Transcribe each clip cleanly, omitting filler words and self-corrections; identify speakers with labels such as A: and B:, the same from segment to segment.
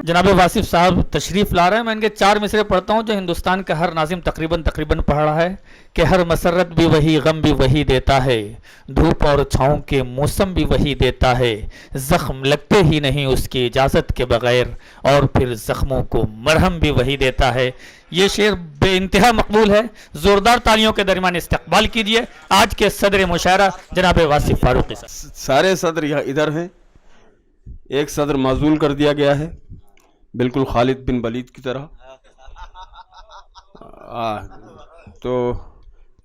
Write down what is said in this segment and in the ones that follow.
A: जनाब वासिफ साहब तशरीफ़ ला रहे हैं। मैं इनके 4 मिसरे पढ़ता हूँ जो हिंदुस्तान का हर नाजिम तकरीबन तकरीबन पढ़ रहा है कि हर मसरत भी वही, गम भी वही देता है, धूप और छाँव के मौसम भी वही देता है, ज़ख्म लगते ही नहीं उसकी इजाज़त के बग़ैर, और फिर ज़ख्मों को मरहम भी वही देता है। ये शेर बेइंतहा मकबूल है। ज़ोरदार तालियों के दरमियान इस्तकबाल कीजिए आज के सदर मुशायरा जनाब वासिफ फारूकी साहब।
B: सारे सदर यहाँ इधर हैं, एक सदर माजूल कर दिया गया है बिल्कुल खालिद बिन वलीद की तरह। तो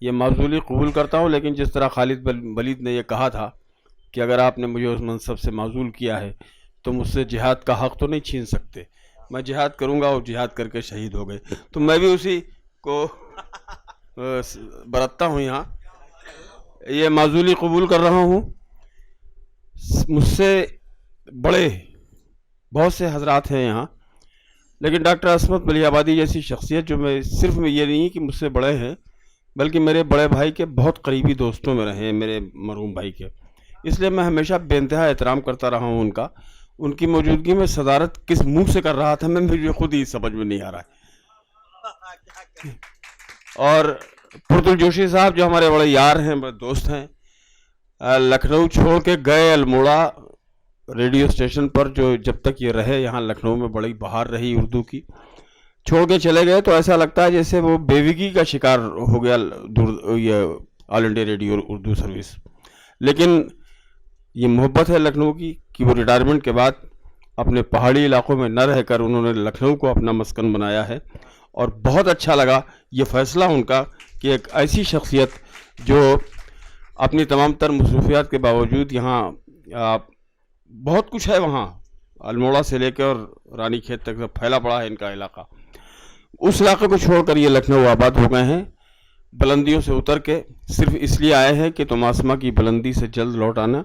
B: ये माजूली कबूल करता हूँ, लेकिन जिस तरह खालिद बिन वलीद ने ये कहा था कि अगर आपने मुझे उस मनसब से माजूल किया है तो मुझसे जिहाद का हक़ तो नहीं छीन सकते। मैं जिहाद करूँगा और जिहाद करके शहीद हो गए, तो मैं भी उसी को बरतता हूँ। यहाँ ये माजूली कबूल कर रहा हूँ। मुझसे बड़े बहुत से हजरात हैं यहाँ, लेकिन डॉक्टर असमत मलिहाबादी जैसी शख्सियत जो मैं सिर्फ में ये नहीं कि मुझसे बड़े हैं, बल्कि मेरे बड़े भाई के बहुत करीबी दोस्तों में रहे हैं, मेरे मरहूम भाई के, इसलिए मैं हमेशा बेइंतहा एहतराम करता रहा हूँ उनका। उनकी मौजूदगी में सदारत किस मुंह से कर रहा था मैं, मुझे खुद ही समझ में नहीं आ रहा है। और पुरतुल जोशी साहब जो हमारे बड़े यार हैं, बड़े दोस्त हैं, लखनऊ छोड़ के गए अल्मोड़ा रेडियो स्टेशन पर, जो जब तक ये रहे यहाँ लखनऊ में बड़ी बहार रही उर्दू की, छोड़ के चले गए तो ऐसा लगता है जैसे वो बेविगी का शिकार हो गया ये all India radio Urdu service. लेकिन ये मोहब्बत है लखनऊ की कि वो रिटायरमेंट के बाद अपने पहाड़ी इलाकों में न रहकर उन्होंने लखनऊ को अपना मस्कन बनाया है। और बहुत अच्छा लगा ये फ़ैसला उनका कि एक ऐसी शख्सियत जो अपनी तमाम तर मसरूफियात के बावजूद यहाँ बहुत कुछ है, वहाँ अल्मोड़ा से लेकर और रानी खेत तक फैला पड़ा है इनका इलाका, उस इलाके को छोड़कर ये लखनऊ आबाद हो गए हैं। बुलंदियों से उतर के सिर्फ इसलिए आए हैं कि तुम आसमां की बुलंदी से जल्द लौट आना,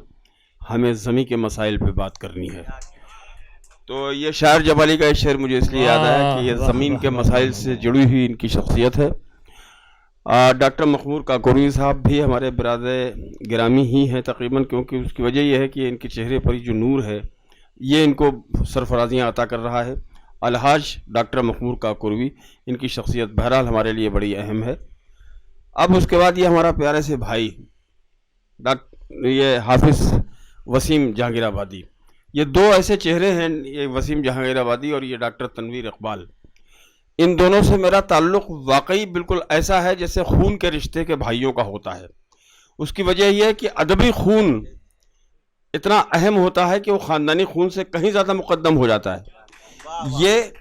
B: हमें ज़मीं के मसाइल पे बात करनी है। तो ये शायर जबाली का शेर मुझे इसलिए याद आया कि ये ज़मीन के मसाइल से जुड़ी हुई इनकी शख्सियत है। डॉक्टर मखमूर काकोरी साहब भी हमारे बिरादर गिरामी ही हैं तकरीबन, क्योंकि उसकी वजह यह है कि इनके चेहरे पर जो नूर है ये इनको सरफराजियाँ अता कर रहा है। अलहाज डॉक्टर मखमूर काकोरी, इनकी शख्सियत बहरहाल हमारे लिए बड़ी अहम है। अब उसके बाद ये हमारा प्यारे से भाई ये हाफिज़ वसीम जहांगीराबादी, ये दो ऐसे चेहरे हैं, ये वसीम जहांगीराबादी और ये डॉक्टर तनवीर इकबाल। इन दोनों से मेरा ताल्लुक़ वाकई बिल्कुल ऐसा है जैसे खून के रिश्ते के भाइयों का होता है। उसकी वजह यह है कि अदबी खून इतना अहम होता है कि वो ख़ानदानी खून से कहीं ज़्यादा मुक़द्दम हो जाता है। ये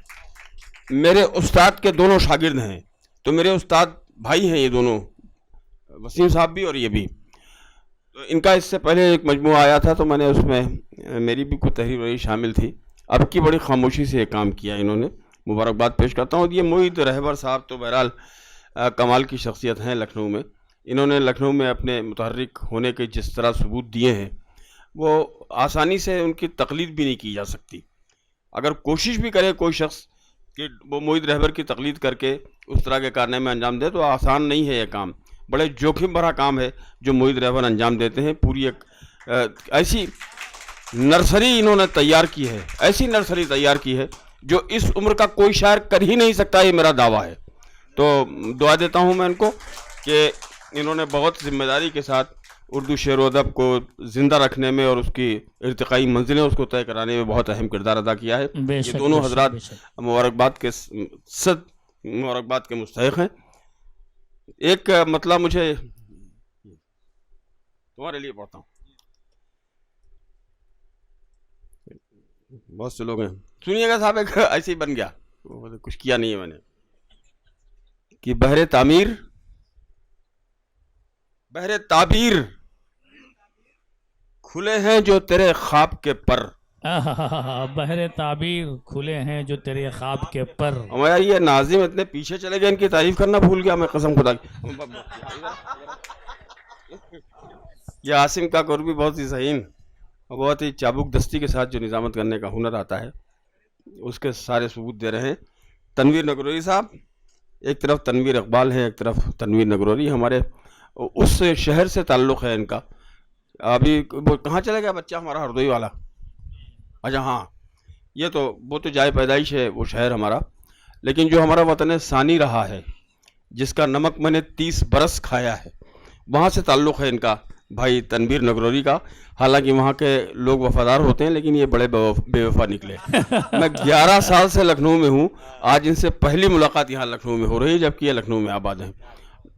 B: मेरे उस्ताद के दोनों शागिर्द हैं, तो मेरे उस्ताद भाई हैं ये दोनों, वसीम साहब भी और ये भी। तो इनका इससे पहले एक मजमूआ आया था तो मैंने उसमें मेरी भी कुछ तहरीर वही शामिल थी। अब की बड़ी खामोशी से ये काम किया इन्होंने, मुबारकबाद पेश करता हूँ। ये मोहित रहबर साहब तो बहरहाल कमाल की शख्सियत हैं लखनऊ में। इन्होंने लखनऊ में अपने मुतहर्रिक होने के जिस तरह सबूत दिए हैं वो आसानी से उनकी तकलीद भी नहीं की जा सकती। अगर कोशिश भी करे कोई शख्स कि वो मोहित रहबर की तकलीद करके उस तरह के कारनामे अंजाम दे तो आसान नहीं है ये काम, बड़े जोखिम भरा काम है जो मोहित रहबर अंजाम देते हैं। पूरी एक ऐसी नर्सरी इन्होंने तैयार की है, ऐसी नर्सरी तैयार की है जो इस उम्र का कोई शायर कर ही नहीं सकता, ये मेरा दावा है। तो दुआ देता हूँ मैं इनको कि इन्होंने बहुत जिम्मेदारी के साथ उर्दू शेर व अदब को ज़िंदा रखने में और उसकी इर्तिकाई मंजिलें उसको तय कराने में बहुत अहम किरदार अदा किया है। ये दोनों हजरात मुबारकबाद के मुस्तहिक़ हैं। एक मतलब मुझे तुम्हारे लिए पढ़ता हूँ, बहुत से लोग हैं, सुनिएगा साहब। एक ऐसे ही बन गया, कुछ किया नहीं है मैंने, कि बहरे ताबीर खुले हैं जो तेरे ख्वाब के पर।
A: बहरे ताबीर खुले हैं जो तेरे ख्वाब के पर।
B: यार ये नाजिम इतने पीछे चले गए, इनकी तारीफ करना भूल गया मैं, कसम खुदा की। ये आसिम का भी बहुत ही ज़हीन, बहुत ही चाबुक दस्ती के साथ जो निज़ामत करने का हुनर आता है उसके सारे सबूत दे रहे हैं। तनवीर नगरोरी साहब, एक तरफ तनवीर इकबाल है, एक तरफ तनवीर नगरोरी, हमारे उस शहर से ताल्लुक़ है इनका। अभी वो कहाँ चला गया बच्चा हमारा हरदोई वाला? अच्छा हाँ, ये तो वो तो जाए पैदाइश है वो शहर हमारा, लेकिन जो हमारा वतन सानी रहा है, जिसका नमक मैंने 30 बरस खाया है, वहाँ से ताल्लुक़ है इनका भाई तनवीर नगरोरी का। हालांकि वहाँ के लोग वफादार होते हैं, लेकिन ये बड़े बेवफा निकले। मैं 11 साल से लखनऊ में हूँ, आज इनसे पहली मुलाकात यहाँ लखनऊ में हो रही है, जबकि ये लखनऊ में आबाद हैं।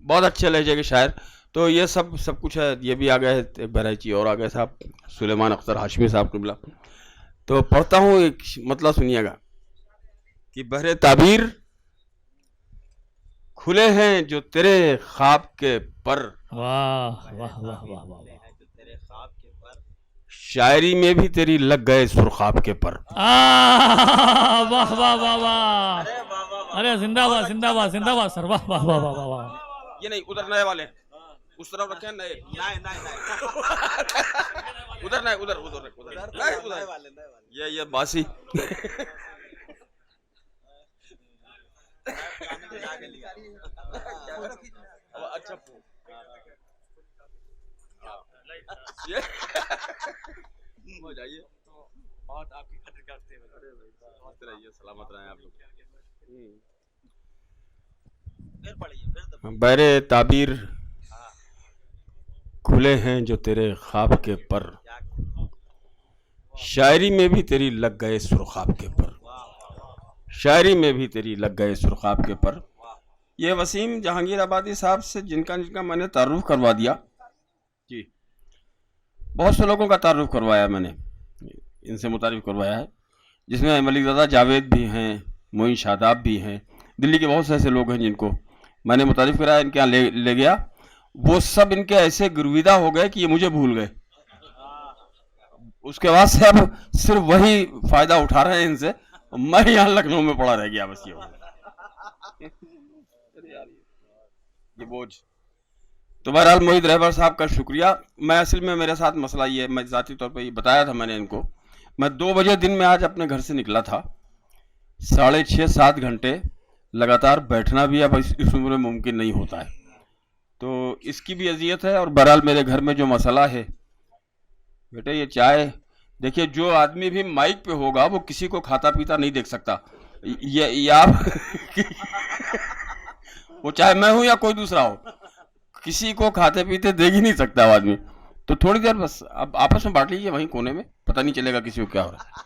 B: बहुत अच्छे लहजे के शायर। तो ये सब कुछ है। ये भी आ गए, एक बहराइची और आ गए साहब, सुलेमान अख्तर हाशमी साहब किबला। तो पढ़ता हूँ, एक मतलब सुनिएगा कि बहरे ताबीर खुले हैं जो तेरे ख्वाब के पर,
A: वाह वाह वाह वाह वाह,
B: शायरी में भी तेरी लग गए सुरखाब के पर।
A: वाह वाह वाह वाह, अरे जिंदाबाद जिंदाबाद जिंदाबाद सर, वाह वाह वाह वाह वाह।
B: ये नहीं, उधर नए वाले उस तरफ रखे, नए उधर नए, उधर उधर उधर ये बासी। अच्छा हो जाइए, बहुत आपकी कदर करते हैं, बहुत रहिए, सलामत रहें आप लोग। बहरे ताबीर खुले हैं जो तेरे ख्वाब के पर, शायरी में भी तेरी लग गए सुरखाब के पर, शायरी में भी तेरी लग गए सुरखाब के पर। ये वसीम जहांगीर आबादी साहब से जिनका मैंने तारुफ करवा दिया जी, बहुत से लोगों का तारुफ करवाया मैंने, इनसे मुतारिफ करवाया है, जिसमें मलिकज़ादा जावेद भी हैं, मोइन शादाब भी हैं, दिल्ली के बहुत से ऐसे लोग हैं जिनको मैंने मुतारिफ कराया, इनके यहाँ ले गया। वो सब इनके ऐसे गुरविदा हो गए कि ये मुझे भूल गए। उसके बाद से अब सिर्फ वही फ़ायदा उठा रहे हैं इनसे, मैं यहाँ लखनऊ में पड़ा रह गया बस। ये बोझ। तो बहरहाल मोहित रहबर साहब का शुक्रिया। मैं असल में मेरे साथ मसला ये है, मैं ज़ाती तौर पे ये बताया था मैंने इनको, मैं 2 बजे दिन में आज अपने घर से निकला था, 6.5-7 घंटे लगातार बैठना भी अब इस उम्र में मुमकिन नहीं होता है, तो इसकी भी अजियत है। और बहरहाल मेरे घर में जो मसला है बेटे, ये चाय देखिए, जो आदमी भी माइक पे होगा वो किसी को खाता पीता नहीं देख सकता, ये आप वो चाहे मैं हूं या कोई दूसरा हो, किसी को खाते पीते देख ही नहीं सकता वो आदमी। तो थोड़ी देर बस अब आपस में बांट लीजिए वहीं कोने में, पता नहीं चलेगा किसी को क्या हो रहा है।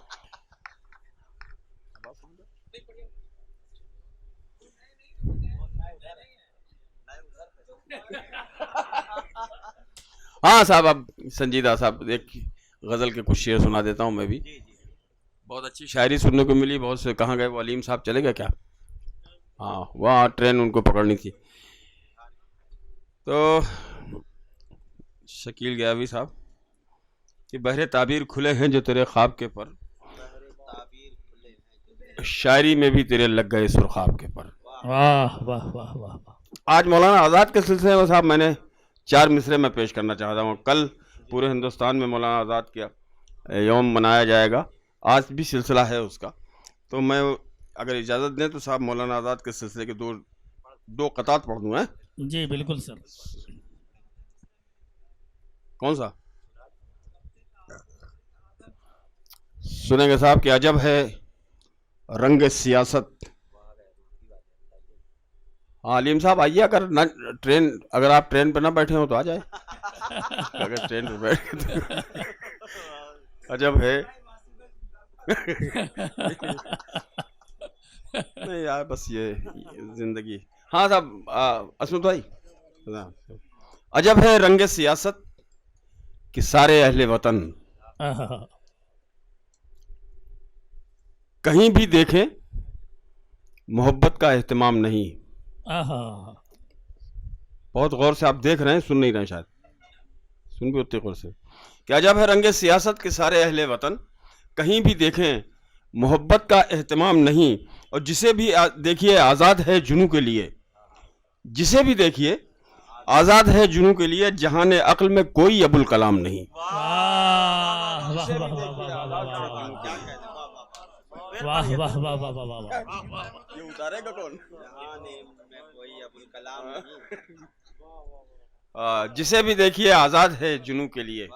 B: हाँ साहब, अब संजीदा साहब एक गजल के कुछ शेर सुना देता हूँ मैं भी। बहुत अच्छी शायरी सुनने को मिली, बहुत से। कहाँ गए वो अलीम साहब, चले गए क्या? हाँ, वहाँ ट्रेन उनको पकड़नी थी। तो शकील गयावी साहब कि बहरे ताबीर खुले हैं जो तेरे ख्वाब के पर, शायरी में भी तेरे लग गए सुरखाब के पर।
A: वाह वाह वाह वाह।
B: आज मौलाना आज़ाद के सिलसिले में साहब मैंने 4 मिसरे में पेश करना चाहता हूँ। कल पूरे हिंदुस्तान में मौलाना आज़ाद का यौम मनाया जाएगा, आज भी सिलसिला है उसका। तो मैं अगर इजाज़त दें तो साहब मौलाना आज़ाद के सिलसिले के दो क़तात पढ़ दूँ। हैं
A: जी बिल्कुल सर।
B: कौन सा सुनेंगे साहब? कि अजब है रंग सियासत। आलिम साहब आइए, अगर ना ट्रेन, अगर आप ट्रेन पे ना बैठे हो तो आ जाए। अगर ट्रेन पे बैठे तो अजब है। नहीं यार, बस ये जिंदगी। हाँ साहब, असमत भाई, अजब है रंग सियासत कि सारे अहले वतन कहीं भी देखें मोहब्बत का एहतमाम नहीं। बहुत गौर से आप देख रहे हैं, सुन नहीं रहे शायद, सुन भी उतने गौर से। क्या अजब है रंगे सियासत के सारे अहले वतन कहीं भी देखें मोहब्बत का एहतमाम नहीं। और जिसे भी देखिए आज़ाद है जुनू के लिए, जिसे भी देखिए आज़ाद है जुनू के लिए, जहान अक्ल में कोई अबुल कलाम नहीं।
A: वाह वाह वाह वाह वाह वाह।
B: ये उतारेगा कौन? जिसे भी देखिए आज़ाद है जुनू के लिए,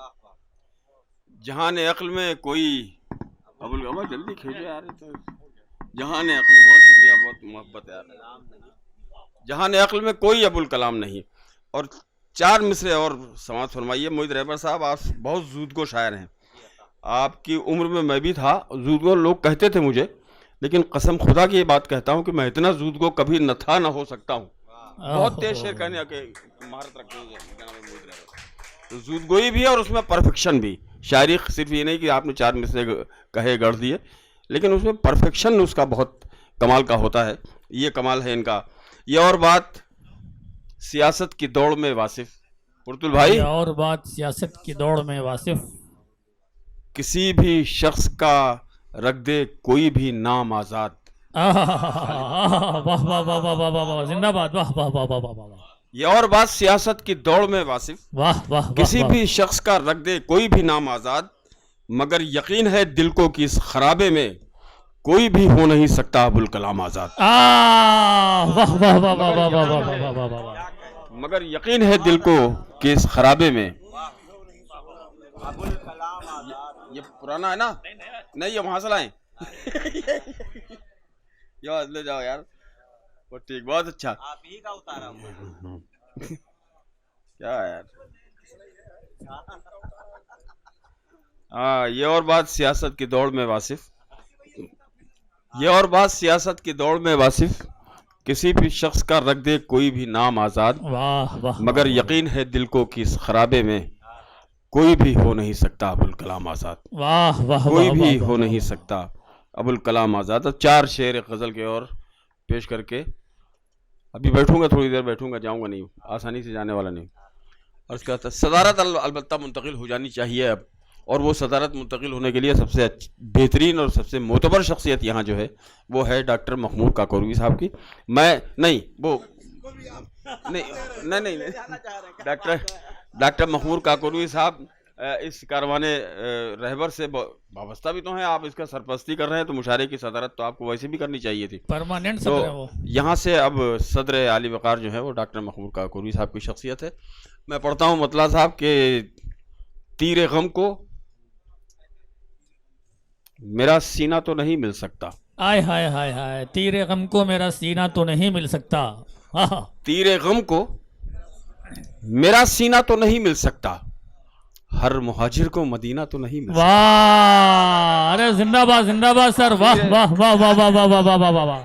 B: जहान अक्ल में कोई अबुल कलाम जल्दी खींचो यार, तो जहान अक्ल, बहुत शुक्रिया, बहुत मोहब्बत यार। जहान अक्ल में कोई अबुल कलाम नहीं। और 4 मिसरे और समाप्त फरमाइए। मोहित रहबर साहब, आप बहुत जूदगो शायर हैं। आपकी उम्र में मैं भी था, जूदगो लोग कहते थे मुझे, लेकिन कसम खुदा की ये बात कहता हूँ कि मैं इतना जूदगो कभी न था, न हो सकता हूँ। बहुत तेज शेर कहने के महारत रखते हैं जनाब मोहित रहबर। तो जूदगोई भी है और उसमें परफेक्शन भी। शायरी सिर्फ ये नहीं कि आपने 4 मिसरे कहे गढ़ दिए, लेकिन उसमें परफेक्शन उसका बहुत कमाल का होता है। ये कमाल है इनका। ये और बात सियासत की दौड़ में वासिफ, पुरतुल भाई,
A: ये और बात सियासत की दौड़ में वासिफ,
B: किसी भी शख्स का रख दे कोई भी नाम आजाद।
A: वाह वाह वाह वाह वाह वाह वाह, जिंदाबाद, वाह वाह वाह वाह वाह वाह,
B: ये और बात सियासत की दौड़ में वासिफ,
A: वाह वाह,
B: किसी भी शख्स का रख दे कोई भी नाम आजाद, मगर यकीन है दिल को कि इस खराबे में कोई भी हो नहीं सकता अबुल कलाम आजाद।
A: वाह वाह वाह वाह वाह वाह वाह वाह वाह,
B: मगर यकीन है दिल को कि इस खराबे में, ये पुराना है ना, नहीं ये वहां से लाए यार, ले जाओ यार, वो ठीक, बहुत अच्छा,
C: आप ही का उतारा हुआ।
B: क्या यार। हाँ, ये और बात सियासत की दौड़ में वासिफ, ये और बात सियासत की दौड़ में वासिफ, किसी भी शख्स का रख दे कोई भी नाम आजाद,
A: वाह वाह,
B: मगर यकीन है दिल को कि इस खराबे में कोई भी हो नहीं सकता अबुल कलाम आजाद।
A: वाह वाह,
B: कोई भी हो नहीं सकता अबुल कलाम आजाद। 4 शेर गजल के और पेश करके अभी बैठूंगा, थोड़ी देर बैठूंगा, जाऊंगा नहीं, आसानी से जाने वाला नहीं। और उसका सदारत अलबत्ता मुंतकिल हो जानी चाहिए अब, और वो सदारत मुंतकिल होने के लिए सबसे बेहतरीन और सबसे मोतबर शख्सियत यहाँ जो है वो है डॉक्टर महमूद काकोरवी साहब की। मैं नहीं, वो नहीं नहीं नहीं, नहीं। डॉक्टर महमूद काकोरवी साहब इस कारवाने रहबर से वाबस्ता भी तो हैं। आप इसका सरपरस्ती कर रहे हैं, तो मुशारे की सदारत तो आपको वैसे भी करनी चाहिए थी,
A: परमानेंट
B: तो
A: सदर है वो।
B: यहाँ से अब सदर आली वक़ार जो है वो डॉक्टर महमूद काकोरवी साहब की शख्सियत है। मैं पढ़ता हूँ मतला साहब के तीर गम को मेरा सीना तो नहीं मिल सकता।
A: आय हाय हाय हाय, तीरे गम को मेरा सीना तो नहीं मिल सकता। हाँ,
B: तीरे गम को मेरा सीना तो नहीं मिल सकता, हर मुहाजिर को मदीना तो नहीं मिल सकता।
A: वाह, अरे जिंदाबाद जिंदाबाद सर, वाह वाह वाह वाह वाह वाह वाह वाह वाह वाह।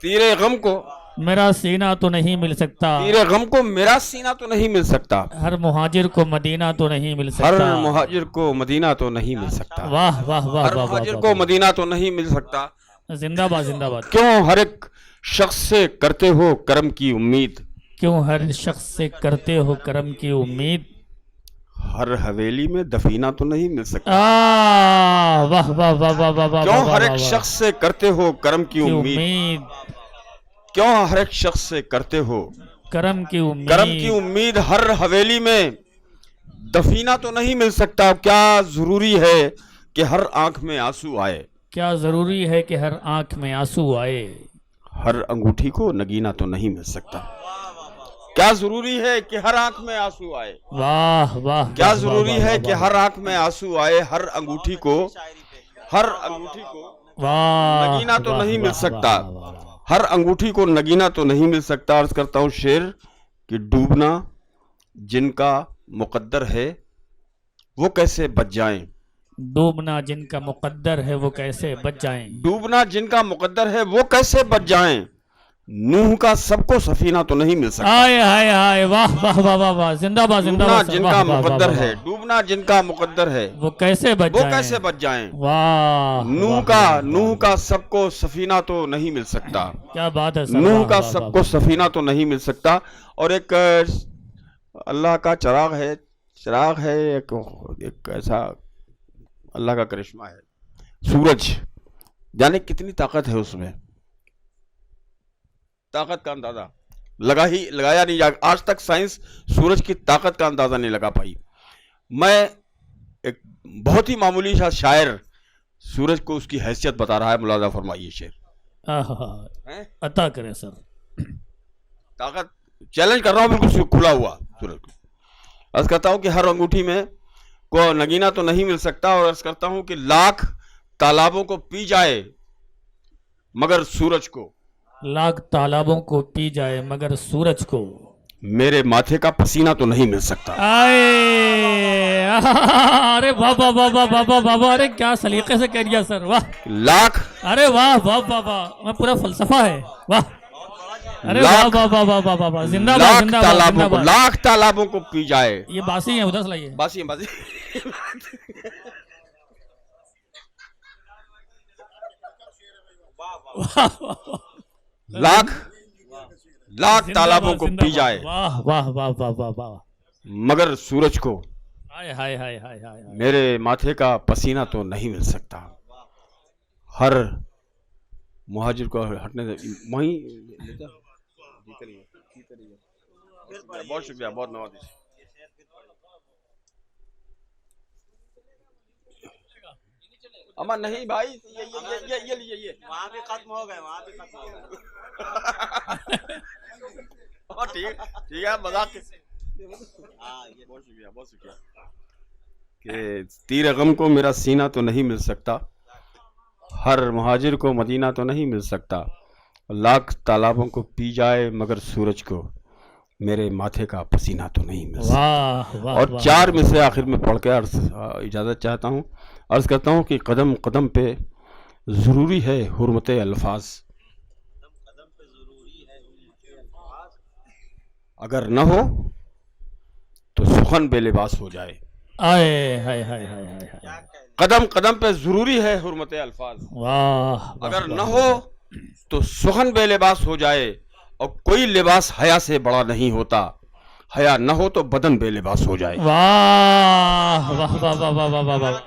B: तीरे गम को
A: मेरा सीना तो नहीं मिल सकता,
B: तीरे गम को मेरा सीना तो नहीं मिल सकता,
A: हर मुहाजिर को मदीना तो नहीं मिल
B: हर
A: सकता।
B: मुहाजिर को मदीना तो नहीं मिल सकता,
A: वाह वाह वाह
B: हर
A: वाह
B: मुहाजिर
A: वाह
B: को मदीना तो नहीं मिल सकता।
A: वाह, जिंदाबाद जिंदाबाद।
B: क्यों हर एक शख्स से करते हो करम की उम्मीद,
A: क्यों हर शख्स से करते हो करम की उम्मीद,
B: हर हवेली में दफीना तो नहीं मिल सकता।
A: वाह वाह वाह वाह वाह वाह,
B: क्यों
A: वाह,
B: हर
A: वाह,
B: एक
A: वाह,
B: शख्स से करते हो करम की
A: की
B: उम्मीद,
A: उम्मीद,
B: क्यों हर एक शख्स से करते हो
A: करम की उम्मीद,
B: करम की उम्मीद, हर हवेली में दफीना तो नहीं मिल सकता। क्या जरूरी है कि हर आंख में आंसू आए,
A: क्या जरूरी है कि हर आंख में आंसू आए,
B: हर अंगूठी को नगीना तो नहीं मिल सकता। क्या जरूरी है कि हर आंख में आंसू आए,
A: वाह वाह,
B: क्या
A: वाह,
B: जरूरी
A: वाह,
B: है
A: वाह,
B: कि
A: वाह,
B: हर आंख में आंसू आए, हर अंगूठी को
A: वाह,
B: नगीना तो
A: वाह,
B: नहीं मिल
A: वाह,
B: सकता,
A: वाह, वाह, वाह।
B: हर अंगूठी को नगीना तो नहीं मिल सकता। अर्ज करता हूँ शेर कि डूबना जिनका मुकद्दर है वो कैसे बच जाएं,
A: डूबना जिनका मुकद्दर है वो कैसे बच जाएं,
B: डूबना जिनका मुकद्दर है वो कैसे बच जाएं, नूह का सबको सफीना तो नहीं मिल सकता।
A: हाय हाय हाय, वाह वाह वाह वाह वाह, जिंदाबाद
B: डूबना
A: जिंदाबाद सर,
B: जिनका
A: वाह, वाह,
B: मुकद्दर
A: वाह,
B: है,
A: वाह,
B: डूबना जिनका मुकद्दर है
A: वो कैसे बच
B: वो
A: जाएं,
B: कैसे बच जाएं,
A: वाह,
B: नूह
A: वाह,
B: का
A: वाह,
B: नूह का सबको सफीना तो नहीं मिल सकता,
A: क्या बात है सर,
B: नूह
A: वाह,
B: का
A: वाह,
B: सबको
A: वाह,
B: सफीना तो नहीं मिल सकता। और एक अल्लाह का चिराग है एक ऐसा अल्लाह का करिश्मा है, सूरज, जाने कितनी ताकत है उसमें, ताकत का अंदाजा लगाया नहीं जा, आज तक साइंस सूरज की ताकत का अंदाजा नहीं लगा पाई। मैं एक बहुत ही मामूली सा शायर सूरज को उसकी हैसियत बता रहा है, मुलाजा फरमाइए शेर।
A: आहा, अता करे सर,
B: ताकत चैलेंज कर रहा हूं, बिल्कुल खुला हुआ सूरज को। अर्ज करता हूं कि हर अंगूठी में को नगीना तो नहीं मिल सकता, और अर्ज करता हूं कि लाख तालाबों को पी जाए मगर सूरज को,
A: लाख तालाबों को पी जाए मगर सूरज को
B: मेरे माथे का पसीना तो नहीं मिल सकता।
A: आए अरे वाह वाह वाह वाह वाह वाह वाह वाह, अरे क्या सलीके से कह दिया सर, वाह।
B: लाख
A: अरे वाह वाह वाह वाह, मैं पूरा फलसफा है, वाह। अरे वाह वाह वाह वाह वाह वाह वाह, जिंदाबाद
B: लाख
A: जिंदाबाद
B: तालाबों को,
A: जिंदाबाद।
B: लाख तालाबों को पी जाए।
A: ये बासी है, उधर से लाइए।
B: बासी बासी।
A: वाह वाह वाह,
B: लाख लाख तालाबों को
A: जिंदाबाद,
B: पी जाए
A: वाह वाह वाह वाह वाह वाह,
B: मगर सूरज को,
A: हाय हाय हाय हाय हाय हाय।
B: मेरे माथे का पसीना तो नहीं मिल सकता। हर मुहाजिर को हटने दे, वहीं ले जा। जी करिए, जी करिए। बहुत शुक्रिया, बहुत नवाज़िश। अम्मा नहीं भाई, ये लीजिए, ये
C: वहाँ भी खत्म हो गए, वहाँ भी खत्म हो गए।
B: ठीक ठीक है, मजाक के।
C: हाँ, ये
B: बहुत शुक्रिया, बहुत शुक्रिया। कि तीर गम को मेरा सीना तो नहीं मिल सकता, हर मुहाजिर को मदीना तो नहीं मिल सकता। लाख तालाबों को पी जाए मगर सूरज को, मेरे माथे का पसीना तो नहीं मिल सकता।
A: वाह वाह
B: और
A: वाह,
B: चार में से आखिर में पढ़ के इजाज़त चाहता हूँ। अर्ज़ करता हूँ कि कदम कदम पे ज़रूरी है हुर्मत अल्फाज, अगर न हो तो सुखन बेलिबास हो जाए।
A: आए हाय हाय हाय हाय हाय,
B: कदम कदम पे ज़रूरी है हुर्मत अल्फाज,
A: वाह।
B: अगर न हो तो सुखन बेलिबास हो जाए। और कोई लिबास हया से बड़ा नहीं होता, हया न हो तो बदन बेलिबास हो जाए।
A: वाह वाह वाह वाह वाह वाह वाह।